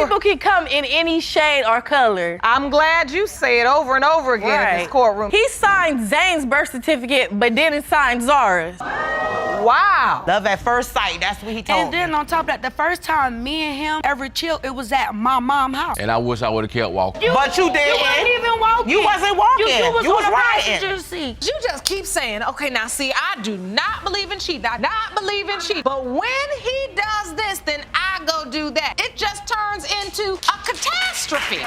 people can come in any shade or color. I'm glad you say it over and over again in this courtroom. He signed Zane's birth certificate, but didn't sign Zara's. Wow. Love at first sight, that's what he told And then on top of that, the first time me and him ever chilled, it was at my mom's house. And I wish I would have kept walking. But you didn't. You wasn't even walking. You wasn't walking. You was You on was the riding. passenger seat. You just keep saying, okay, now see, I do not believe in cheating. I not believe in cheating. But when he does this, then I go do that. It just turns into a catastrophe.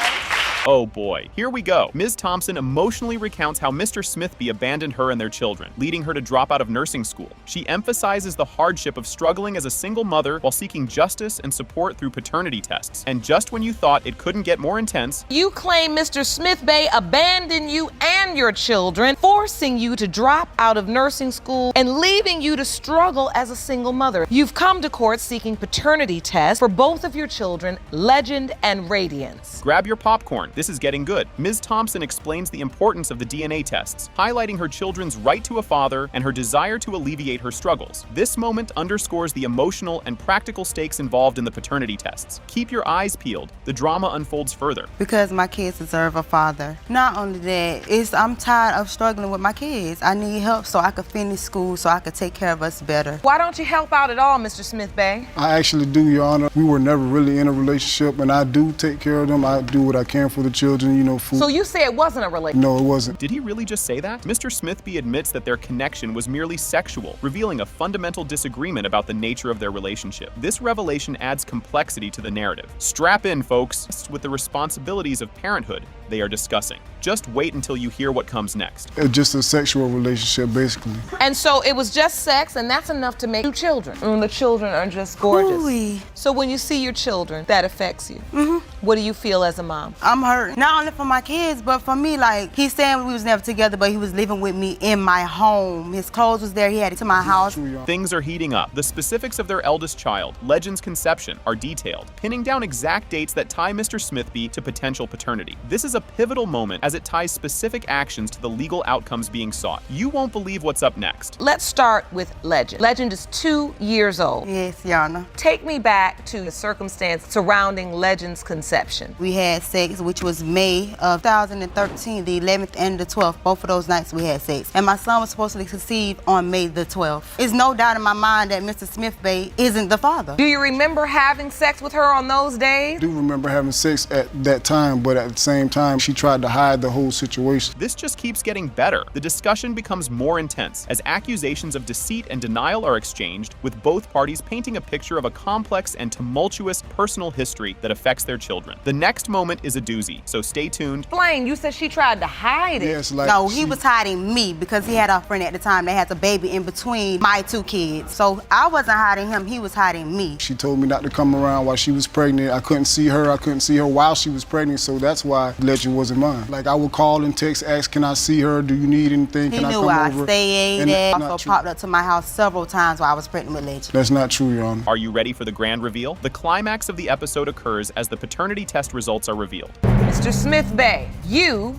Oh boy, here we go. Ms. Thompson emotionally recounts how Mr. Smithby abandoned her and their children, leading her to drop out of nursing school. She emphasizes the hardship of struggling as a single mother while seeking justice and support through paternity tests. And just when you thought it couldn't get more intense, You claim Mr. Smithbay abandoned you and your children, forcing you to drop out of nursing school and leaving you to struggle as a single mother. You've come to court seeking paternity tests for both of your children, Legend and Radiance. grab your popcorn. This is getting good. Ms. Thompson explains the importance of the DNA tests, highlighting her children's right to a father and her desire to alleviate her struggles. This moment underscores the emotional and practical stakes involved in the paternity tests. Keep your eyes peeled. The drama unfolds further. Because my kids deserve a father. Not only that, I'm tired of struggling with my kids. I need help so I could finish school, so I could take care of us better. Why don't you help out at all, Mr. Smithbay? I actually do, Your Honor. We were never really in a relationship, and I do take care of them. I do what I can for the children, you know, food. So you say it wasn't a relationship? No, it wasn't. Did he really just say that? Mr. Smithby admits that their connection was merely sexual, revealing a fundamental disagreement about the nature of their relationship. This revelation adds complexity to the narrative. Strap in, folks, with the responsibilities of parenthood they are discussing. Just wait until you hear what comes next. It's just a sexual relationship, basically. And so it was just sex, and that's enough to make 2 children. And the children are just gorgeous. Ooh-wee. So when you see your children, that affects you. What do you feel as a mom? I'm hurt, not only for my kids, but for me. Like, he's saying we was never together, but he was living with me in my home. His clothes was there, he had it to my house. Things are heating up. The specifics of their eldest child, Legend's conception, are detailed, pinning down exact dates that tie Mr. Smithby to potential paternity. This is a pivotal moment as it ties specific actions to the legal outcomes being sought. You won't believe what's up next. Let's start with Legend. Legend is 2 years old. Yes, Your Honor. Take me back to the circumstance surrounding Legend's conception. We had sex, which was May of 2013, the 11th and the 12th. Both of those nights we had sex. And my son was supposed to conceive on May the 12th. There's no doubt in my mind that Mr. Smithbay isn't the father. Do you remember having sex with her on those days? I do remember having sex at that time, but at the same time, she tried to hide the whole situation. This just keeps getting better. The discussion becomes more intense as accusations of deceit and denial are exchanged, with both parties painting a picture of a complex and tumultuous personal history that affects their children. The next moment is a doozy, so stay tuned. Explain, you said she tried to hide it. Yes, like No, he was hiding me because he had a friend at the time that had a baby in between my 2 kids. So I wasn't hiding him, he was hiding me. She told me not to come around while she was pregnant. I couldn't see her. I couldn't see her while she was pregnant, so that's why Legend wasn't mine. Like, I would call and text, ask, can I see her? Do you need anything? He Can I knew come where I over? stayed And at. that's not Also true. popped up to my house several times while I was pregnant with Legend. That's not true, Your Honor. Are you ready for the grand reveal? The climax of the episode occurs as the paternity test results are revealed. Mr. Smithbay, you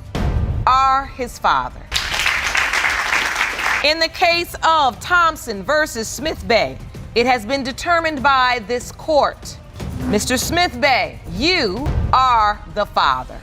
are his father. In the case of Thompson versus Smithbay, it has been determined by this court. Mr. Smithbay, you are the father.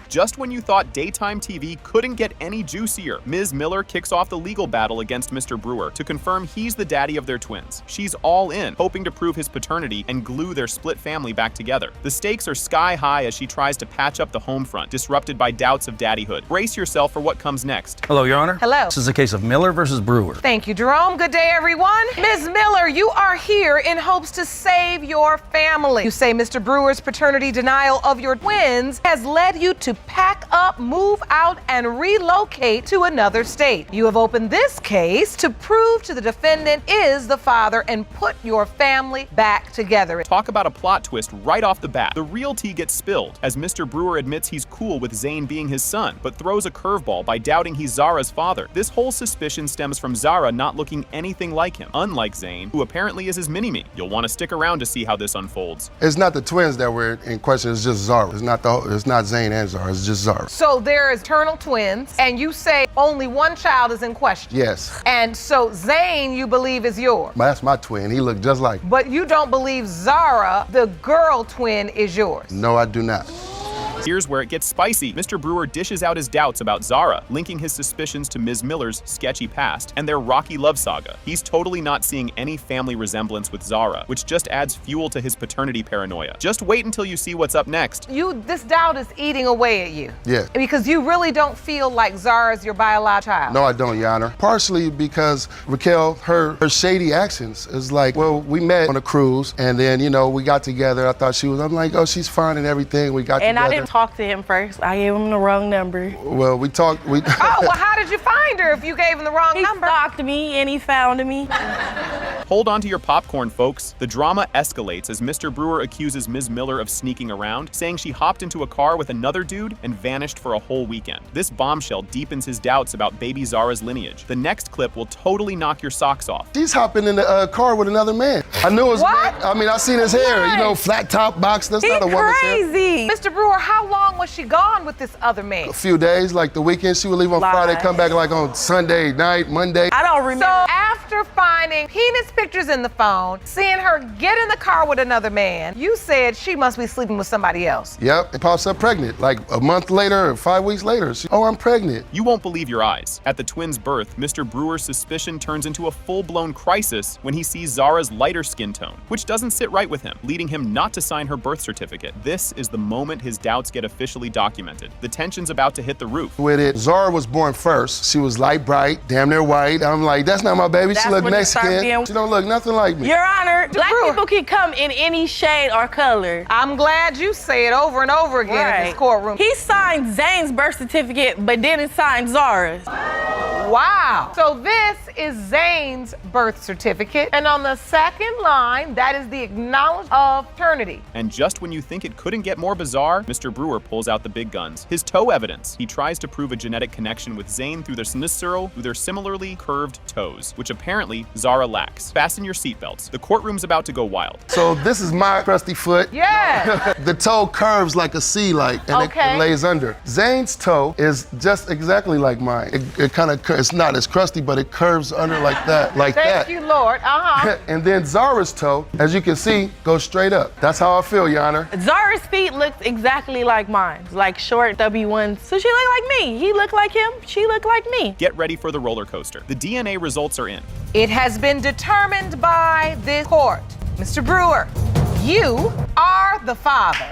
Just when you thought daytime TV couldn't get any juicier, Ms. Miller kicks off the legal battle against Mr. Brewer to confirm he's the daddy of their twins. She's all in, hoping to prove his paternity and glue their split family back together. The stakes are sky high as she tries to patch up the home front, disrupted by doubts of daddyhood. Brace yourself for what comes next. Hello, Your Honor. Hello. This is a case of Miller versus Brewer. Thank you, Jerome. Good day, everyone. Ms. Miller, you are here in hopes to save your family. You say Mr. Brewer's paternity denial of your twins has led you to pack up, move out, and relocate to another state. You have opened this case to prove to the defendant is the father and put your family back together. Talk about a plot twist right off the bat. The real tea gets spilled as Mr. Brewer admits he's cool with Zane being his son, but throws a curveball by doubting he's Zara's father. This whole suspicion stems from Zara not looking anything like him, unlike Zane, who apparently is his mini-me. You'll want to stick around to see how this unfolds. It's not the twins that were in question, it's just Zara. It's not Zane and Zara. it's just Zara. So there is eternal twins, and you say only one child is in question. Yes. And so Zane, you believe, is yours. That's my twin. He looked just like me. But you don't believe Zara, the girl twin, is yours. No, I do not. Here's where it gets spicy. Mr. Brewer dishes out his doubts about Zara, linking his suspicions to Ms. Miller's sketchy past and their rocky love saga. He's totally not seeing any family resemblance with Zara, which just adds fuel to his paternity paranoia. Just wait until you see what's up next. This doubt is eating away at you. Yeah. Because you really don't feel like Zara's your biological child. No, I don't, Your Honor. Partially because Raquel, her shady actions is like, well, we met on a cruise and then, you know, we got together. I thought I'm like, oh, she's fine and everything. We got together. And I didn't talk to him first. I gave him the wrong number. Well, we talked. Oh, well, how did you find her if you gave him the wrong number? He stalked me and he found me. Hold on to your popcorn, folks. The drama escalates as Mr. Brewer accuses Ms. Miller of sneaking around, saying she hopped into a car with another dude and vanished for a whole weekend. This bombshell deepens his doubts about baby Zara's lineage. The next clip will totally knock your socks off. She's hopping in the car with another man. I knew it was. What? I mean, I seen his hair. You know, flat top box. That's not a woman's hair. Crazy. Mr. Brewer, how long was she gone with this other man? A few days, like the weekend. She would leave on Friday, come back like on Sunday night, Monday. I don't remember. So after finding penis pictures in the phone, seeing her get in the car with another man, you said she must be sleeping with somebody else. Yep, it pops up pregnant. Like a month later or 5 weeks later, oh, I'm pregnant. You won't believe your eyes. At the twins' birth, Mr. Brewer's suspicion turns into a full-blown crisis when he sees Zara's lighter skin tone, which doesn't sit right with him, leading him not to sign her birth certificate. This is the moment his doubts get officially documented. The tension's about to hit the roof. With it, Zara was born first. She was light bright, damn near white. I'm like, that's not my baby. She look Mexican. She don't look nothing like me. Your Honor, black people can come in any shade or color. I'm glad you say it over and over again in this courtroom. He signed Zane's birth certificate, but didn't sign Zara's. Wow. So this is Zane's birth certificate. And on the second line, that is the acknowledgement of paternity. And just when you think it couldn't get more bizarre, Mr. Brewer pulls out the big guns. His toe evidence. He tries to prove a genetic connection with Zane through their similarly curved toes, which apparently Zara lacks. Fasten your seatbelts. The courtroom's about to go wild. So this is my crusty foot. Yeah. The toe curves like a C, and it lays under. Zane's toe is just exactly like mine. It kind of, it's not as crusty, but it curves under like that, Thank you, Lord. And then Zara's toe, as you can see, goes straight up. That's how I feel, Your Honor. Zara's feet looked exactly like mine, like short, stubby ones. So she looked like me. He looked like him. She looked like me. Get ready for the roller coaster. The DNA results are in. It has been determined by this court. Mr. Brewer, you are the father.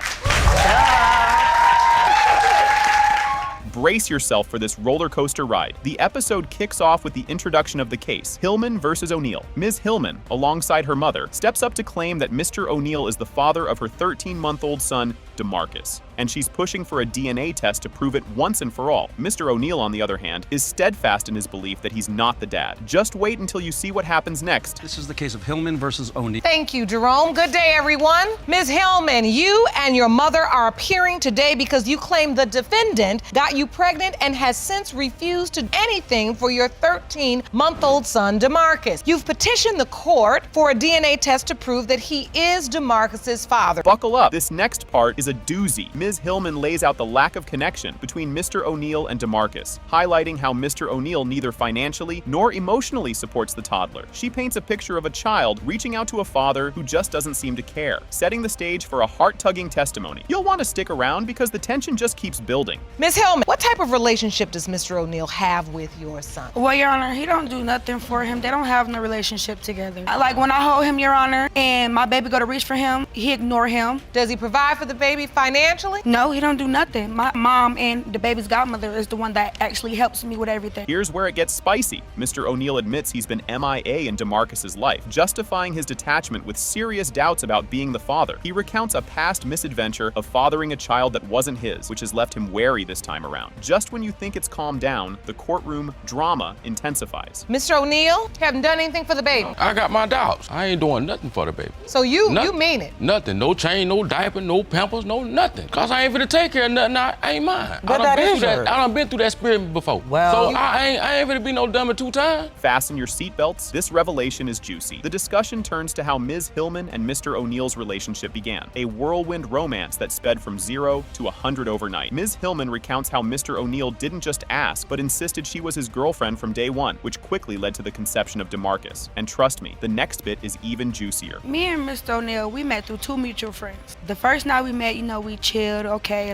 Brace yourself for this roller coaster ride. The episode kicks off with the introduction of the case, Hillman versus O'Neill. Ms. Hillman, alongside her mother, steps up to claim that Mr. O'Neill is the father of her 13-month-old son, DeMarcus, and she's pushing for a DNA test to prove it once and for all. Mr. O'Neill, on the other hand, is steadfast in his belief that he's not the dad. Just wait until you see what happens next. This is the case of Hillman versus O'Neill. Thank you, Jerome. Good day, everyone. Ms. Hillman, you and your mother are appearing today because you claim the defendant got you pregnant and has since refused to do anything for your 13-month-old son, DeMarcus. You've petitioned the court for a DNA test to prove that he is DeMarcus's father. Buckle up. This next part is a doozy. Ms. Hillman lays out the lack of connection between Mr. O'Neill and DeMarcus, highlighting how Mr. O'Neill neither financially nor emotionally supports the toddler. She paints a picture of a child reaching out to a father who just doesn't seem to care, setting the stage for a heart-tugging testimony. You'll want to stick around because the tension just keeps building. Ms. Hillman, what type of relationship does Mr. O'Neill have with your son? Well, Your Honor, he don't do nothing for him. They don't have no relationship together. Like when I hold him, Your Honor, and my baby go to reach for him, he ignore him. Does he provide for the baby financially? No, he don't do nothing. My mom and the baby's godmother is the one that actually helps me with everything. Here's where it gets spicy. Mr. O'Neill admits he's been MIA in DeMarcus's life, justifying his detachment with serious doubts about being the father. He recounts a past misadventure of fathering a child that wasn't his, which has left him wary this time around. Just when you think it's calmed down, the courtroom drama intensifies. Mr. O'Neill, haven't done anything for the baby. I got my doubts. I ain't doing nothing for the baby. So you mean it? Nothing. No chain, no diaper, no pampers, no nothing. Cause house, I ain't finna take care of nothing. I ain't mine. But that is yours. I done been through that spirit before. Well, so I ain't finna be no dummy 2 times. Fasten your seatbelts. This revelation is juicy. The discussion turns to how Ms. Hillman and Mr. O'Neill's relationship began, a whirlwind romance that sped from 0 to 100 overnight. Ms. Hillman recounts how Mr. O'Neill didn't just ask, but insisted she was his girlfriend from day one, which quickly led to the conception of DeMarcus. And trust me, the next bit is even juicier. Me and Mr. O'Neill, we met through 2 mutual friends. The first night we met, you know, we chilled, okay,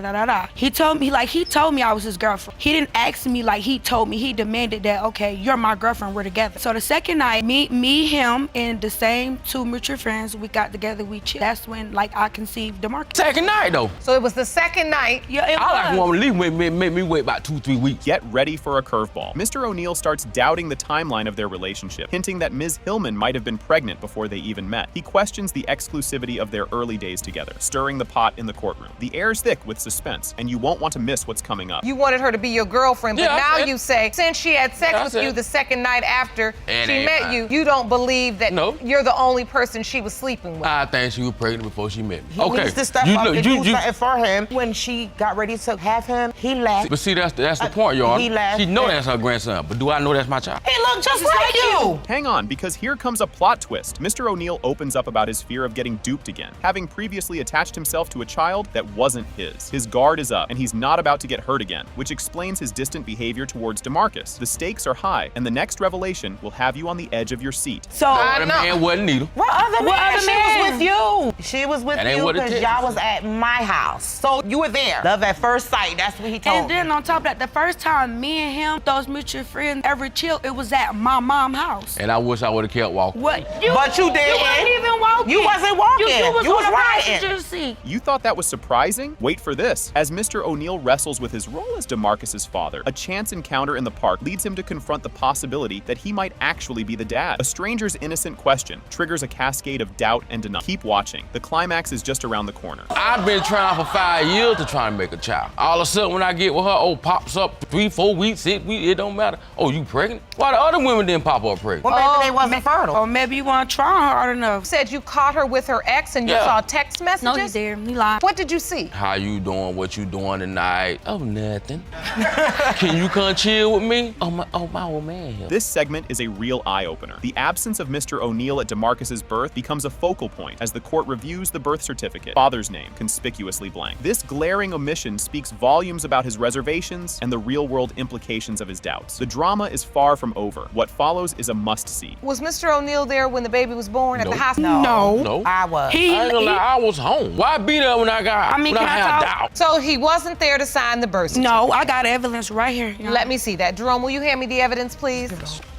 He told me I was his girlfriend. He didn't ask me like he told me. He demanded that, okay, you're my girlfriend, we're together. So the second night, me, him, and the same 2 mutual friends, we got together, we chilled. That's when, like, I conceived DeMarcus. Second night, though. So it was the second night. Yeah, it I like a was. woman to leave make me wait about 2-3 weeks. Get ready for a curveball. Mr. O'Neill starts doubting the timeline of their relationship, hinting that Ms. Hillman might have been pregnant before they even met. He questions the exclusivity of their early days together, stirring the pot in the courtroom. The air's thick with suspense, and you won't want to miss what's coming up. You wanted her to be your girlfriend, but Yeah, now said- you say, since she had sex Yeah, I with said- you the second night after It she ain't met mine. you, you don't believe that No. you're the only person she was sleeping with. I think she was pregnant before she met me. he Okay. needs to step up and do something for him. When she got ready to have him, he left. But see, that's the point, y'all. He left. She know that's her grandson, but do I know that's my child? He looked just like you. Hang on, because here comes a plot twist. Mr. O'Neill opens up about his fear of getting duped again, having previously attached himself to a child that wasn't his. His guard is up, and he's not about to get hurt again, which explains his distant behavior towards DeMarcus. The stakes are high, and the next revelation will have you on the edge of your seat. So That man wasn't neither. what other What man? other She man? was with you. She was with That ain't you what it because is. y'all was at my house. So you were there. Love at first sight. That's what he told And me. then on top of that, the first time me and him, those mutual friends, ever chilled, it was at my mom's house. And I wish I would have kept walking. What? But you did. You wasn't even walking. You wasn't walking. You was You on was the riding. passenger seat. You thought that was surprising? Wait for this. As Mr. O'Neill wrestles with his role as DeMarcus's father, a chance encounter in the park leads him to confront the possibility that he might actually be the dad. A stranger's innocent question triggers a cascade of doubt and denial. Keep watching. The climax is just around the corner. I've been trying for 5 years to try and make a child. All of a sudden, when I get with her, pops up 3-4 weeks, 6 weeks, it don't matter. Oh, you pregnant? Why the other women didn't pop up pregnant? Well, maybe they wasn't fertile. Or maybe you weren't trying hard enough. Said you caught her with her ex and you Yeah. saw text messages? No, he didn't. He lied. What did you see? How you doing? What you doing tonight? Oh, nothing. Can you come chill with me? Oh, my old man here. This segment is a real eye-opener. The absence of Mr. O'Neill at DeMarcus's birth becomes a focal point as the court reviews the birth certificate. Father's name conspicuously blank. This glaring omission speaks volumes about his reservations and the real-world implications of his doubts. The drama is far from over. What follows is a must-see. Was Mr. O'Neill there when the baby was born at the Nope. hospital? No. I was. I ain't gonna lie, I was home. Why be there when I can I had talk? doubt? So he wasn't there to sign the birth certificate? No, I got evidence right here. Let me see that. Jerome, will you hand me the evidence, please?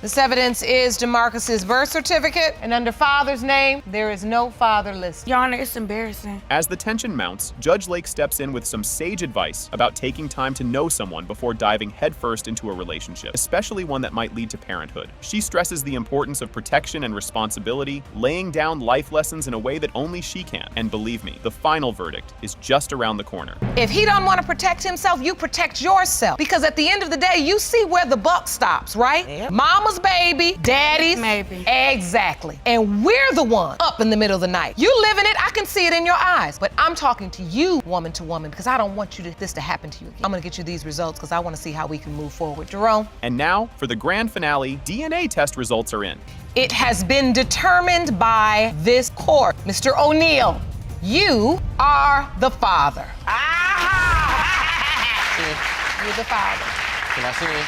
This evidence is DeMarcus's birth certificate, and under father's name, there is no father listed. Your Honor, it's embarrassing. As the tension mounts, Judge Lake steps in with some sage advice about taking time to know someone before diving headfirst into a relationship, especially one that might lead to parenthood. She stresses the importance of protection and responsibility, laying down life lessons in a way that only she can. And believe me, the final verdict is just around the corner. If he don't want to protect himself, you protect yourself. Because at the end of the day, you see where the buck stops, right? Yep. Mama's baby, daddy's. Maybe. Exactly. And we're the one up in the middle of the night. You live in it, I can see it in your eyes. But I'm talking to you, woman to woman, because I don't want this to happen to you again. I'm gonna get you these results because I want to see how we can move forward. Jerome? And now, for the grand finale, DNA test results are in. It has been determined by this court. Mr. O'Neill, you are the father. You're the father. Can I see it?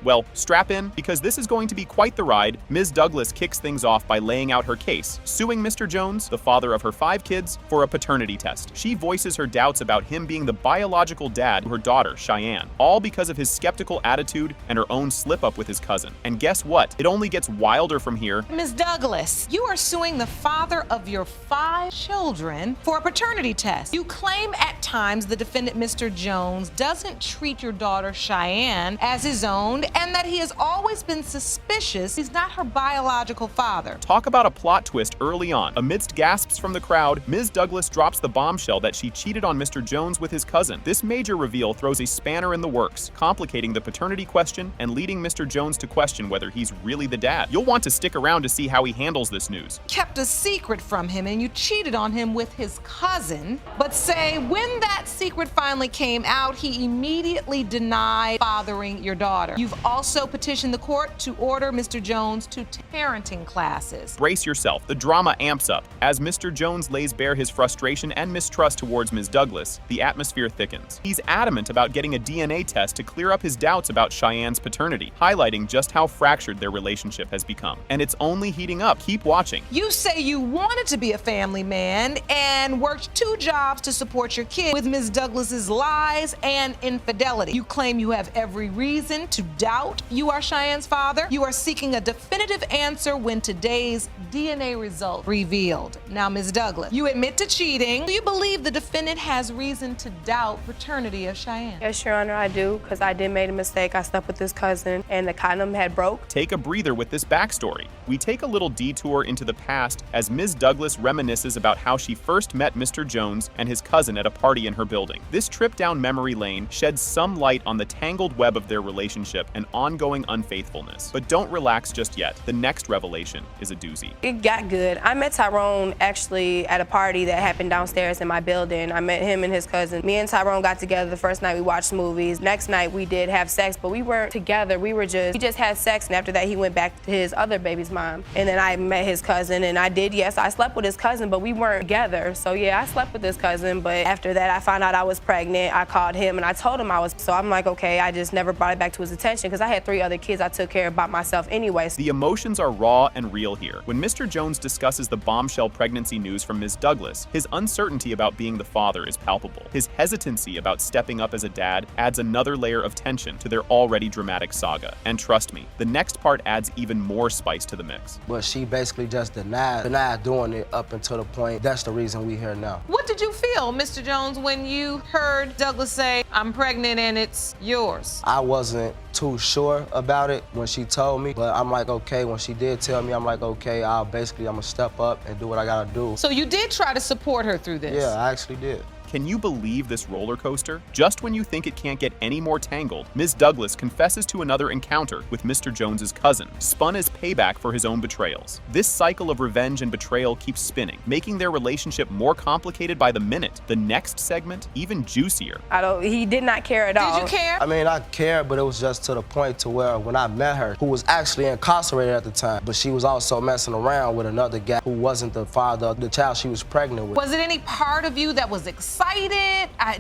Well, strap in, because this is going to be quite the ride. Ms. Douglas kicks things off by laying out her case, suing Mr. Jones, the father of her 5 kids, for a paternity test. She voices her doubts about him being the biological dad to her daughter, Cheyenne, all because of his skeptical attitude and her own slip-up with his cousin. And guess what? It only gets wilder from here. Ms. Douglas, you are suing the father of your 5 children for a paternity test. You claim at times the defendant, Mr. Jones, doesn't treat your daughter, Cheyenne, as his own, and that he has always been suspicious he's not her biological father. Talk about a plot twist early on. Amidst gasps from the crowd, Ms. Douglas drops the bombshell that she cheated on Mr. Jones with his cousin. This major reveal throws a spanner in the works, complicating the paternity question and leading Mr. Jones to question whether he's really the dad. You'll want to stick around to see how he handles this news. Kept a secret from him and you cheated on him with his cousin, but say when that secret finally came out, he immediately denied fathering your daughter. You've also petitioned the court to order Mr. Jones to parenting classes. Brace yourself, the drama amps up. As Mr. Jones lays bare his frustration and mistrust towards Ms. Douglas, the atmosphere thickens. He's adamant about getting a DNA test to clear up his doubts about Cheyenne's paternity, highlighting just how fractured their relationship has become. And it's only heating up. Keep watching. You say you wanted to be a family man and worked 2 jobs to support your kid with Ms. Douglas's lies and infidelity. You claim you have every reason to doubt you are Cheyenne's father. You are seeking a definitive answer when today's DNA result revealed. Now, Ms. Douglas, you admit to cheating. Do you believe the defendant has reason to doubt paternity of Cheyenne? Yes, Your Honor, I do, because I did make a mistake. I slept with his cousin and the condom had broke. Take a breather with this backstory. We take a little detour into the past as Ms. Douglas reminisces about how she first met Mr. Jones and his cousin at a party in her building. This trip down memory lane sheds some light on the tangled web of their relationship and ongoing unfaithfulness. But don't relax just yet. The next revelation is a doozy. It got good. I met Tyrone actually at a party that happened downstairs in my building. I met him and his cousin. Me and Tyrone got together the first night we watched movies. Next night we did have sex, but we weren't together. We just had sex, and after that he went back to his other baby's mom. And then I met his cousin, and I slept with his cousin, but we weren't together. So yeah, I slept with his cousin, but after that I found out I was pregnant. I called him and I told him I was, so I'm like, okay, I just never brought it back to his attention because I had 3 other kids I took care of by myself anyway. The emotions are raw and real here. When Mr. Jones discusses the bombshell pregnancy news from Ms. Douglas, his uncertainty about being the father is palpable. His hesitancy about stepping up as a dad adds another layer of tension to their already dramatic saga. And trust me, the next part adds even more spice to the mix. But she basically just denied doing it up until the point that's the reason we here now. What did you feel, Mr. Jones, when you heard Douglas say, I'm pregnant and it's yours? I wasn't too sure about it when she told me, but I'm like, okay, when she did tell me, I'm like, okay, I'm gonna step up and do what I gotta do. So you did try to support her through this? Yeah, I actually did. Can you believe this roller coaster? Just when you think it can't get any more tangled, Ms. Douglas confesses to another encounter with Mr. Jones's cousin, spun as payback for his own betrayals. This cycle of revenge and betrayal keeps spinning, making their relationship more complicated by the minute. The next segment, even juicier. He did not care at all. Did you care? I mean, I cared, but it was just to the point to where when I met her, who was actually incarcerated at the time, but she was also messing around with another guy who wasn't the father of the child she was pregnant with. Was it any part of you that was excited?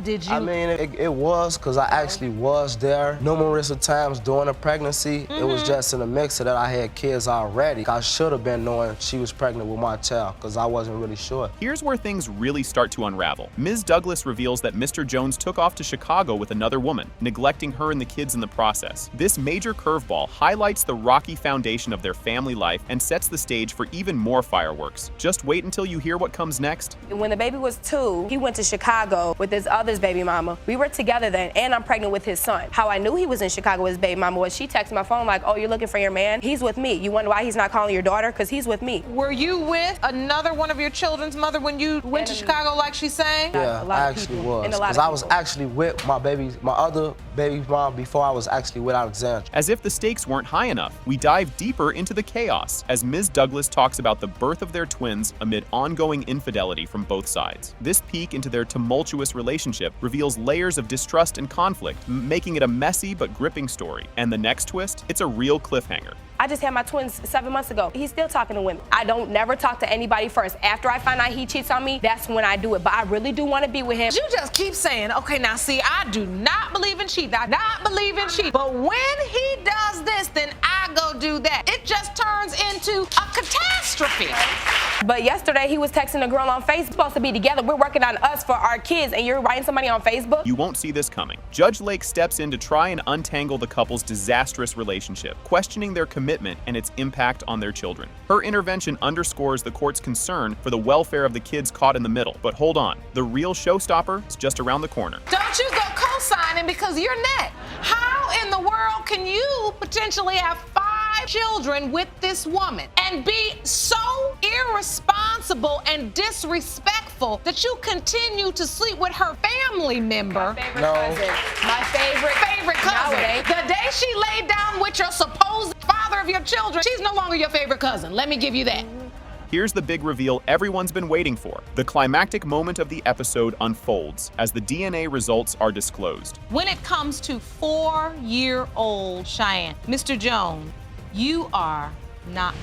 Did you? I mean, it was, because I actually was there numerous of times during the pregnancy. It was just in the mix of that I had kids already. I should have been knowing she was pregnant with my child, because I wasn't really sure. Here's where things really start to unravel. Ms. Douglas reveals that Mr. Jones took off to Chicago with another woman, neglecting her and the kids in the process. This major curveball highlights the rocky foundation of their family life and sets the stage for even more fireworks. Just wait until you hear what comes next. When the baby was 2, he went to Chicago with his other's baby mama. We were together then, and I'm pregnant with his son. How I knew he was in Chicago with his baby mama was she texted my phone like, oh, you're looking for your man? He's with me. You wonder why he's not calling your daughter? Because he's with me. Were you with another one of your children's mother when you went to Chicago like she's saying? Yeah, I actually was. Because I was actually with my other baby mom before I was actually with Alexandra. As if the stakes weren't high enough, we dive deeper into the chaos as Ms. Douglas talks about the birth of their twins amid ongoing infidelity from both sides. This peek into their tumultuous relationship reveals layers of distrust and conflict, making it a messy but gripping story. And the next twist? It's a real cliffhanger. I just had my twins 7 months ago. He's still talking to women. I don't never talk to anybody first. After I find out he cheats on me, that's when I do it. But I really do want to be with him. You just keep saying, okay, now see, I do not believe in cheating. I not believe in cheating. But when he does this, then I go do that. It just turns into a catastrophe. But yesterday he was texting a girl on Facebook. We're supposed to be together. We're working on us for our kids, and you're writing somebody on Facebook? You won't see this coming. Judge Lake steps in to try and untangle the couple's disastrous relationship, questioning their commitment and its impact on their children. Her intervention underscores the court's concern for the welfare of the kids caught in the middle. But hold on, the real showstopper is just around the corner. Don't you go co-signing because you're next. How in the world world can you potentially have 5 children with this woman and be so irresponsible and disrespectful that you continue to sleep with her family member? My favorite cousin. My favorite cousin. nowadays. The day she laid down with your supposed father of your children, she's no longer your favorite cousin. Let me give you that. Here's the big reveal everyone's been waiting for. The climactic moment of the episode unfolds as the DNA results are disclosed. When it comes to 4-year-old Cheyenne, Mr. Jones, you are not